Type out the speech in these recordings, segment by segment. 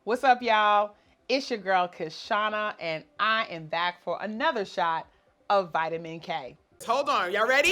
What's up, y'all? It's your girl, Kashana, and I am back for another shot of vitamin K. Hold on, y'all ready?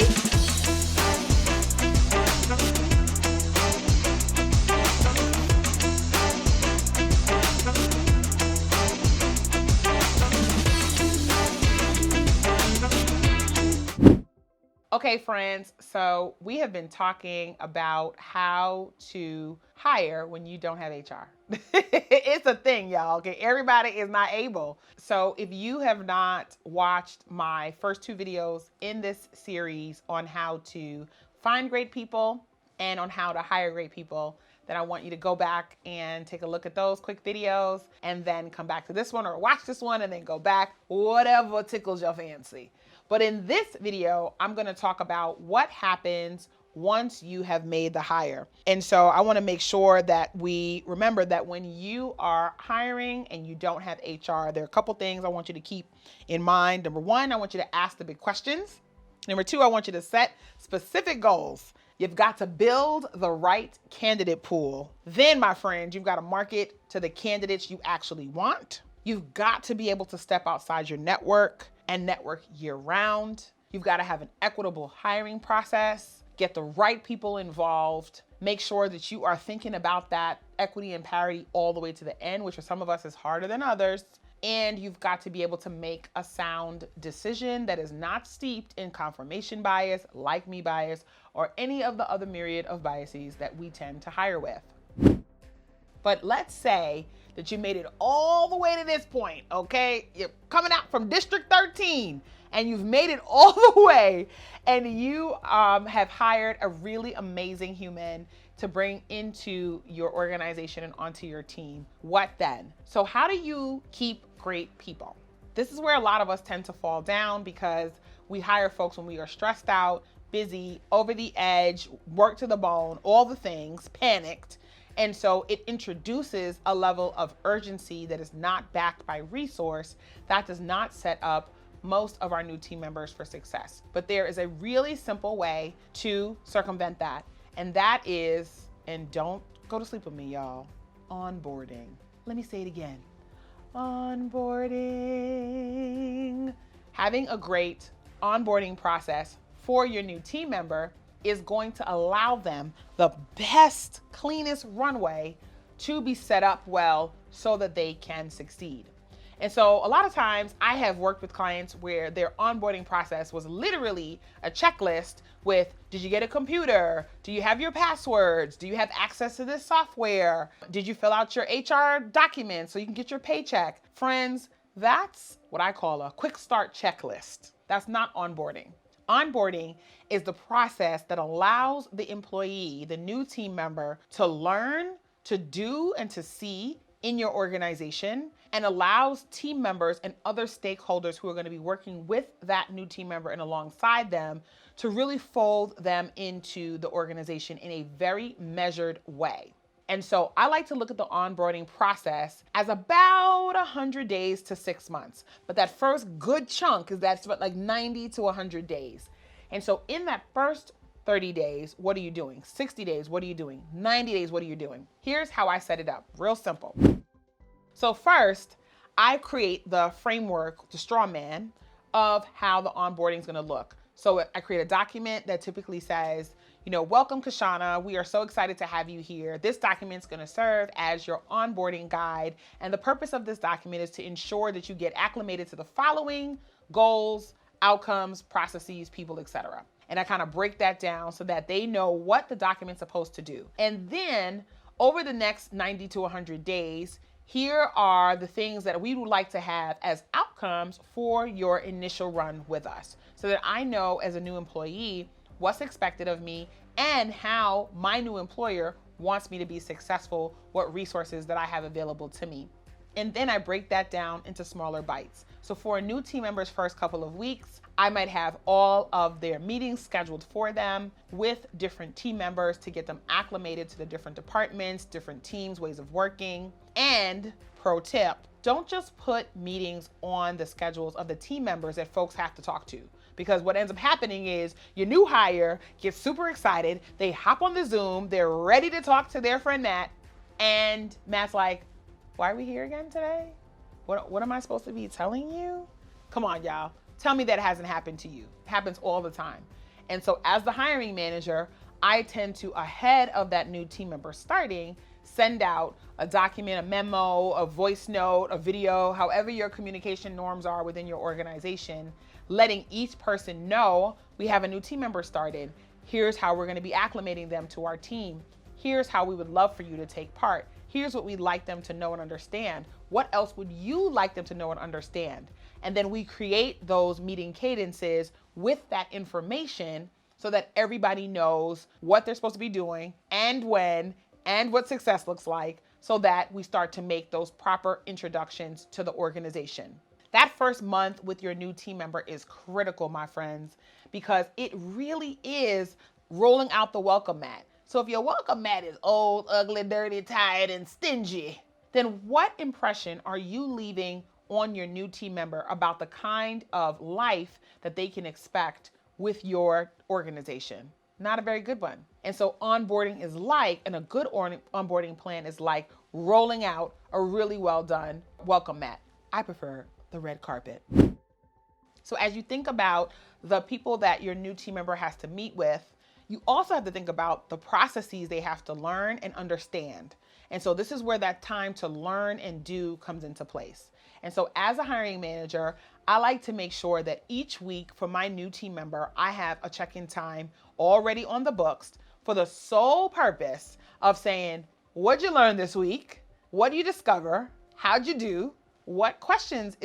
Okay, friends, so we have been talking about how to hire when you don't have HR. It's a thing, y'all. Okay, everybody is not able. So if you have not watched my first two videos in this series on how to find great people and on how to hire great people, then I want you to go back and take a look at those quick videos and then come back to this one or watch this one and then go back, whatever tickles your fancy. But in this video, I'm gonna talk about what happens once you have made the hire. And so I wanna make sure that we remember that when you are hiring and you don't have HR, there are a couple things I want you to keep in mind. Number one, I want you to ask the big questions. Number two, I want you to set specific goals. You've got to build the right candidate pool. Then, my friends, you've got to market to the candidates you actually want. You've got to be able to step outside your network and network year round. You've got to have an equitable hiring process, get the right people involved, make sure that you are thinking about that equity and parity all the way to the end, which for some of us is harder than others. And you've got to be able to make a sound decision that is not steeped in confirmation bias, like me bias, or any of the other myriad of biases that we tend to hire with. But let's say that you made it all the way to this point, okay? You're coming out from District 13 and you've made it all the way and you have hired a really amazing human to bring into your organization and onto your team. What then? So how do you keep great people? This is where a lot of us tend to fall down because we hire folks when we are stressed out, busy, over the edge, work to the bone, all the things, panicked. And so it introduces a level of urgency that is not backed by resource that does not set up most of our new team members for success. But there is a really simple way to circumvent that. And that is, and don't go to sleep with me, y'all, onboarding. Let me say it again. Onboarding. Having a great onboarding process for your new team member is going to allow them the best, cleanest runway to be set up well so that they can succeed. And so a lot of times I have worked with clients where their onboarding process was literally a checklist with, did you get a computer? Do you have your passwords? Do you have access to this software? Did you fill out your HR documents so you can get your paycheck? Friends, that's what I call a quick start checklist. That's not onboarding. Onboarding is the process that allows the employee, the new team member, to learn, to do, and to see in your organization, and allows team members and other stakeholders who are going to be working with that new team member and alongside them to really fold them into the organization in a very measured way. And so I like to look at the onboarding process as about 100 days to 6 months. But that first good chunk is that's like 90 to 100 days. And so in that first 30 days, what are you doing? 60 days, what are you doing? 90 days, what are you doing? Here's how I set it up, real simple. So first, I create the framework, the straw man, of how the onboarding is gonna look. So I create a document that typically says, welcome Kashana, we are so excited to have you here. This document is gonna serve as your onboarding guide. And the purpose of this document is to ensure that you get acclimated to the following goals, outcomes, processes, people, etc. And I kind of break that down so that they know what the document's supposed to do. And then over the next 90 to 100 days, here are the things that we would like to have as outcomes for your initial run with us so that I know as a new employee what's expected of me and how my new employer wants me to be successful, what resources that I have available to me. And then I break that down into smaller bites. So for a new team member's first couple of weeks, I might have all of their meetings scheduled for them with different team members to get them acclimated to the different departments, different teams, ways of working. And pro tip, don't just put meetings on the schedules of the team members that folks have to talk to. Because what ends up happening is your new hire gets super excited, they hop on the Zoom, they're ready to talk to their friend Matt, and Matt's like, Why are we here again today? What am I supposed to be telling you? Come on, y'all. Tell me that hasn't happened to you. It happens all the time. And so as the hiring manager, I tend to, ahead of that new team member starting, send out a document, a memo, a voice note, a video, however your communication norms are within your organization, letting each person know we have a new team member started. Here's how we're going to be acclimating them to our team. Here's how we would love for you to take part. Here's what we'd like them to know and understand. What else would you like them to know and understand? And then we create those meeting cadences with that information so that everybody knows what they're supposed to be doing and when and what success looks like, so that we start to make those proper introductions to the organization. That first month with your new team member is critical, my friends, because it really is rolling out the welcome mat. So if your welcome mat is old, ugly, dirty, tired, and stingy, then what impression are you leaving on your new team member about the kind of life that they can expect with your organization? Not a very good one. And so onboarding is like, and a good onboarding plan is like rolling out a really well done welcome mat. I prefer the red carpet. So as you think about the people that your new team member has to meet with, you also have to think about the processes they have to learn and understand. And so this is where that time to learn and do comes into place. And so as a hiring manager, I like to make sure that each week for my new team member, I have a check-in time already on the books for the sole purpose of saying, what'd you learn this week? What do you discover? How'd you do? What questions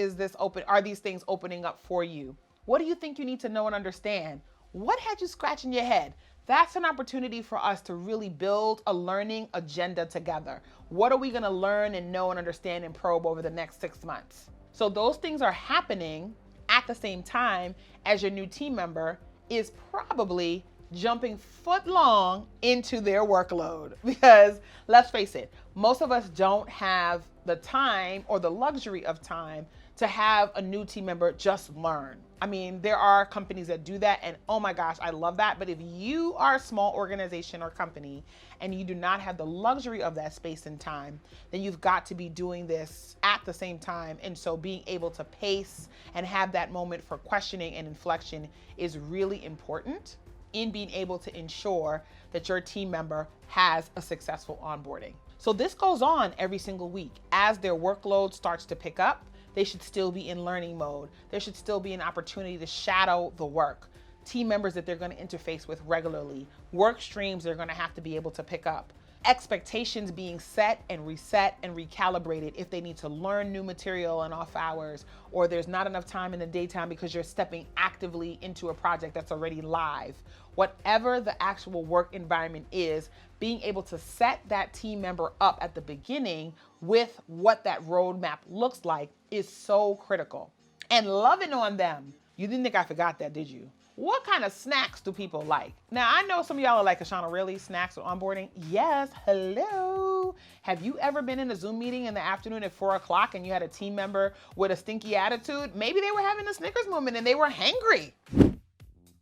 are these things opening up for you? What do you think you need to know and understand? What had you scratching your head? That's an opportunity for us to really build a learning agenda together. What are we going to learn and know and understand and probe over the next 6 months? So those things are happening at the same time as your new team member is probably jumping footlong into their workload. Because let's face it, most of us don't have the time or the luxury of time to have a new team member just learn. I mean, there are companies that do that, and oh my gosh, I love that. But if you are a small organization or company and you do not have the luxury of that space and time, then you've got to be doing this at the same time. And so being able to pace and have that moment for questioning and inflection is really important in being able to ensure that your team member has a successful onboarding. So this goes on every single week. As their workload starts to pick up, they should still be in learning mode. There should still be an opportunity to shadow the work. Team members that they're going to interface with regularly, work streams they're going to have to be able to pick up, expectations being set and reset and recalibrated if they need to learn new material in off hours, or there's not enough time in the daytime because you're stepping actively into a project that's already live. Whatever the actual work environment is, being able to set that team member up at the beginning with what that roadmap looks like is so critical. And loving on them. You didn't think I forgot that, did you? What kind of snacks do people like? Now, I know some of y'all are like, Ashana, really? Snacks with onboarding? Yes, hello. Have you ever been in a Zoom meeting in the afternoon at 4 o'clock and you had a team member with a stinky attitude? Maybe they were having a Snickers moment and they were hangry.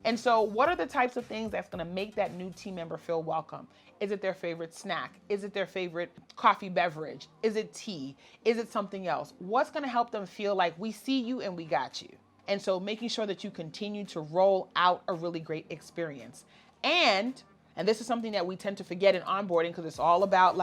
And so what are the types of things that's gonna make that new team member feel welcome? Is it their favorite snack? Is it their favorite coffee beverage? Is it tea? Is it something else? What's gonna help them feel like we see you and we got you? And so making sure that you continue to roll out a really great experience. And this is something that we tend to forget in onboarding because it's all about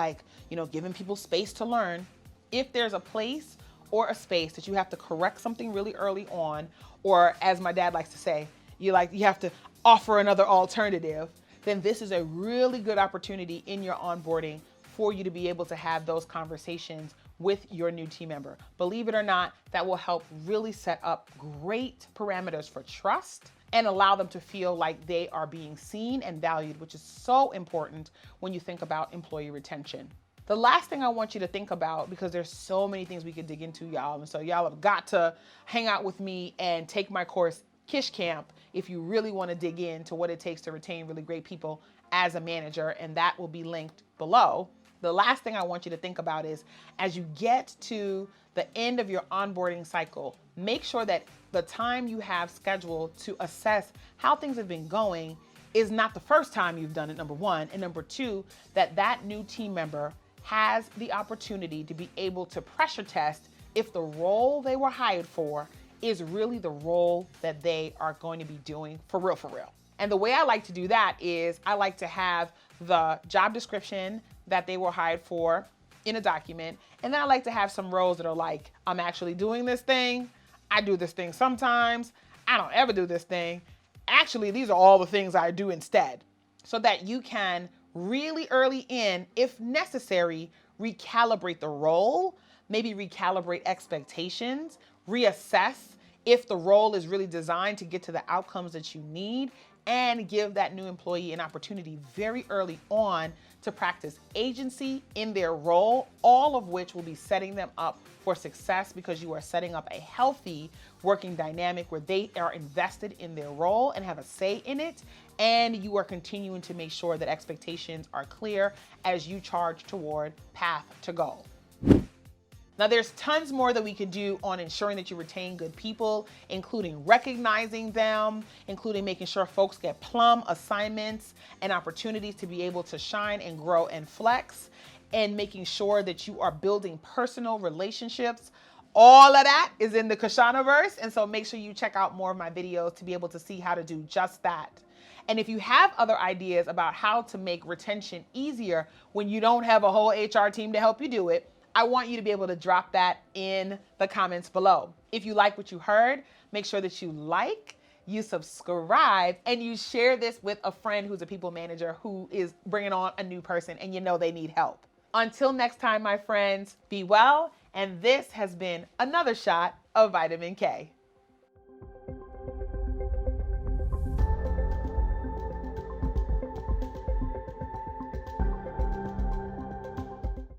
giving people space to learn. If there's a place or a space that you have to correct something really early on, or as my dad likes to say, you have to offer another alternative, then this is a really good opportunity in your onboarding for you to be able to have those conversations with your new team member. Believe it or not, that will help really set up great parameters for trust and allow them to feel like they are being seen and valued, which is so important when you think about employee retention. The last thing I want you to think about, because there's so many things we could dig into, y'all, and so y'all have got to hang out with me and take my course, Kish Camp, if you really want to dig into what it takes to retain really great people as a manager, and that will be linked below. The last thing I want you to think about is, as you get to the end of your onboarding cycle, make sure that the time you have scheduled to assess how things have been going is not the first time you've done it, number one, and number two, that new team member has the opportunity to be able to pressure test if the role they were hired for is really the role that they are going to be doing for real, for real. And the way I like to do that is I like to have the job description that they were hired for in a document. And then I like to have some roles that are like, I'm actually doing this thing. I do this thing sometimes. I don't ever do this thing. Actually, these are all the things I do instead, so that you can really early in, if necessary, recalibrate the role, maybe recalibrate expectations, reassess if the role is really designed to get to the outcomes that you need, and give that new employee an opportunity very early on to practice agency in their role, all of which will be setting them up for success, because you are setting up a healthy working dynamic where they are invested in their role and have a say in it, and you are continuing to make sure that expectations are clear as you charge toward path to goal. Now, there's tons more that we can do on ensuring that you retain good people, including recognizing them, including making sure folks get plum assignments and opportunities to be able to shine and grow and flex, and making sure that you are building personal relationships. All of that is in the Kashanaverse, and so make sure you check out more of my videos to be able to see how to do just that. And if you have other ideas about how to make retention easier when you don't have a whole HR team to help you do it, I want you to be able to drop that in the comments below. If you like what you heard, make sure that you like, you subscribe, and you share this with a friend who's a people manager who is bringing on a new person and you know they need help. Until next time, my friends, be well. And this has been another shot of Vitamin K.